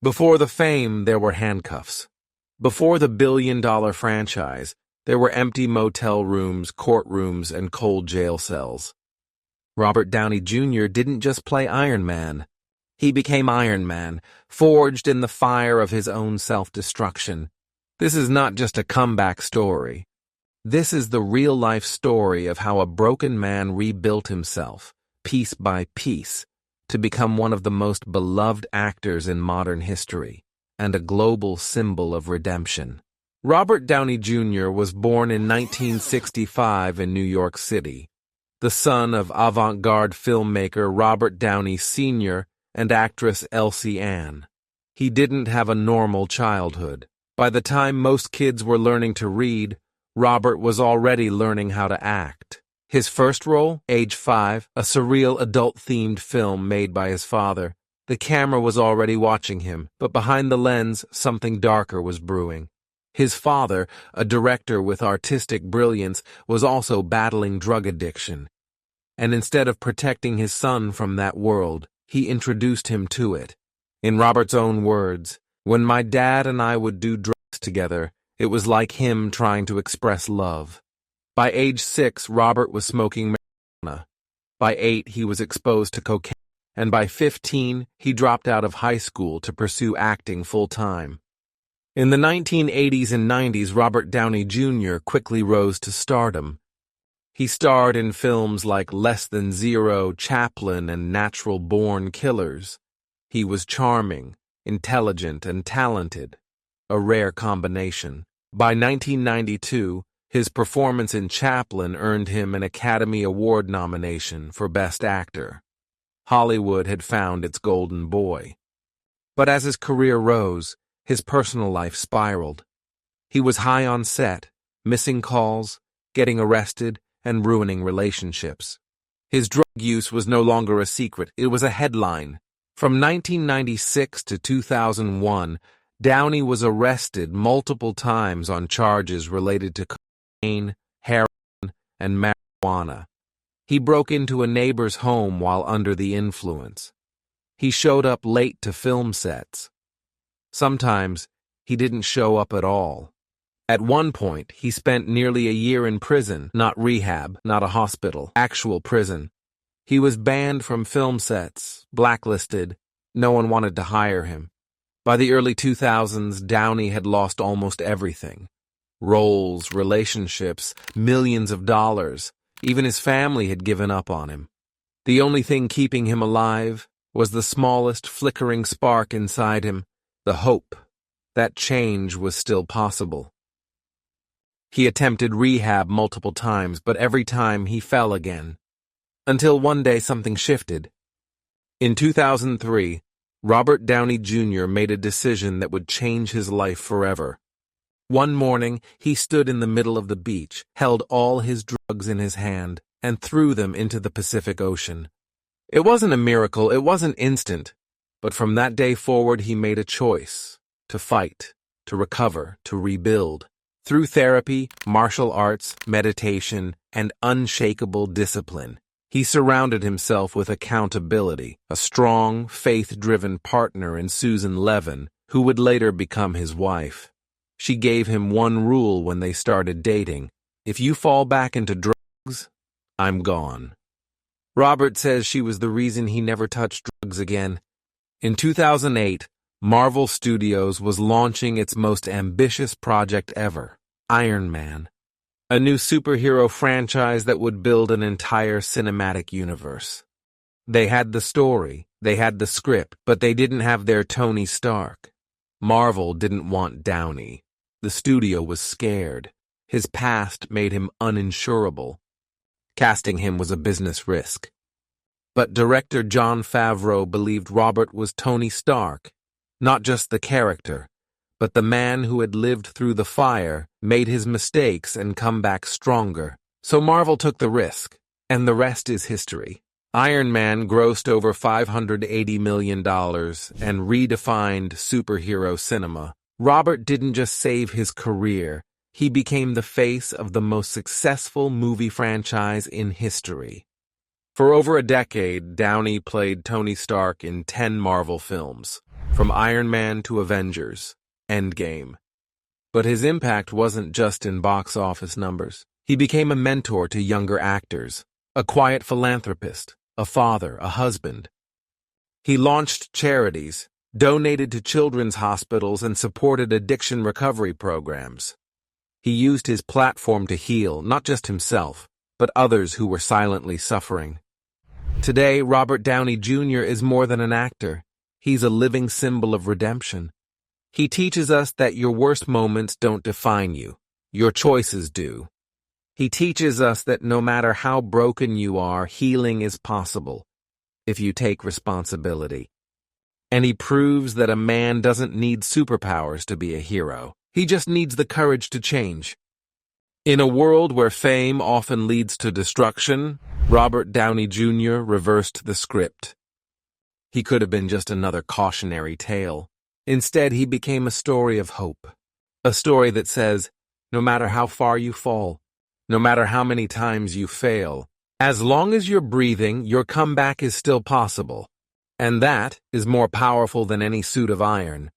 Before the fame, there were handcuffs. Before the billion-dollar franchise, there were empty motel rooms, courtrooms, and cold jail cells. Robert Downey Jr. didn't just play Iron Man. He became Iron Man, forged in the fire of his own self-destruction. This is not just a comeback story. This is the real-life story of how a broken man rebuilt himself, piece by piece, to become one of the most beloved actors in modern history, and a global symbol of redemption. Robert Downey Jr. was born in 1965 in New York City, the son of avant-garde filmmaker Robert Downey Sr. and actress Elsie Ann. He didn't have a normal childhood. By the time most kids were learning to read, Robert was already learning how to act. His first role, age 5, a surreal adult-themed film made by his father. The camera was already watching him, but behind the lens, something darker was brewing. His father, a director with artistic brilliance, was also battling drug addiction. And instead of protecting his son from that world, he introduced him to it. In Robert's own words, "When my dad and I would do drugs together, it was like him trying to express love." By age 6, Robert was smoking marijuana. By 8, he was exposed to cocaine. And by 15, he dropped out of high school to pursue acting full-time. In the 1980s and 90s, Robert Downey Jr. quickly rose to stardom. He starred in films like Less Than Zero, Chaplin, and Natural Born Killers. He was charming, intelligent, and talented, a rare combination. By 1992, his performance in Chaplin earned him an Academy Award nomination for Best Actor. Hollywood had found its golden boy. But as his career rose, his personal life spiraled. He was high on set, missing calls, getting arrested, and ruining relationships. His drug use was no longer a secret, it was a headline. From 1996 to 2001, Downey was arrested multiple times on charges related to cocaine, heroin, and marijuana. He broke into a neighbor's home while under the influence. He showed up late to film sets. Sometimes, he didn't show up at all. At one point, he spent nearly a year in prison, not rehab, not a hospital, actual prison. He was banned from film sets, blacklisted. No one wanted to hire him. By the early 2000s, Downey had lost almost everything. Roles, relationships, millions of dollars. Even his family had given up on him. The only thing keeping him alive was the smallest flickering spark inside him, the hope that change was still possible. He attempted rehab multiple times, but every time he fell again. Until one day something shifted. In 2003, Robert Downey Jr. made a decision that would change his life forever. One morning, he stood in the middle of the beach, held all his drugs in his hand, and threw them into the Pacific Ocean. It wasn't a miracle, it wasn't instant, but from that day forward he made a choice: to fight, to recover, to rebuild. Through therapy, martial arts, meditation, and unshakable discipline, he surrounded himself with accountability, a strong, faith-driven partner in Susan Levin, who would later become his wife. She gave him one rule when they started dating: if you fall back into drugs, I'm gone. Robert says she was the reason he never touched drugs again. In 2008, Marvel Studios was launching its most ambitious project ever, Iron Man, a new superhero franchise that would build an entire cinematic universe. They had the story, they had the script, but they didn't have their Tony Stark. Marvel didn't want Downey. The studio was scared. His past made him uninsurable. Casting him was a business risk. But director Jon Favreau believed Robert was Tony Stark, not just the character, but the man who had lived through the fire, made his mistakes, and come back stronger. So Marvel took the risk, and the rest is history. Iron Man grossed over $580 million and redefined superhero cinema. Robert didn't just save his career, he became the face of the most successful movie franchise in history. For over a decade, Downey played Tony Stark in 10 Marvel films. from Iron Man to Avengers, Endgame. But his impact wasn't just in box office numbers. He became a mentor to younger actors, a quiet philanthropist, a father, a husband. He launched charities, donated to children's hospitals, and supported addiction recovery programs. He used his platform to heal not just himself, but others who were silently suffering. Today, Robert Downey Jr. is more than an actor. He's a living symbol of redemption. He teaches us that your worst moments don't define you. Your choices do. He teaches us that no matter how broken you are, healing is possible if you take responsibility. And he proves that a man doesn't need superpowers to be a hero. He just needs the courage to change. In a world where fame often leads to destruction, Robert Downey Jr. reversed the script. He could have been just another cautionary tale. Instead, he became a story of hope. A story that says, no matter how far you fall, no matter how many times you fail, as long as you're breathing, your comeback is still possible. And that is more powerful than any suit of iron.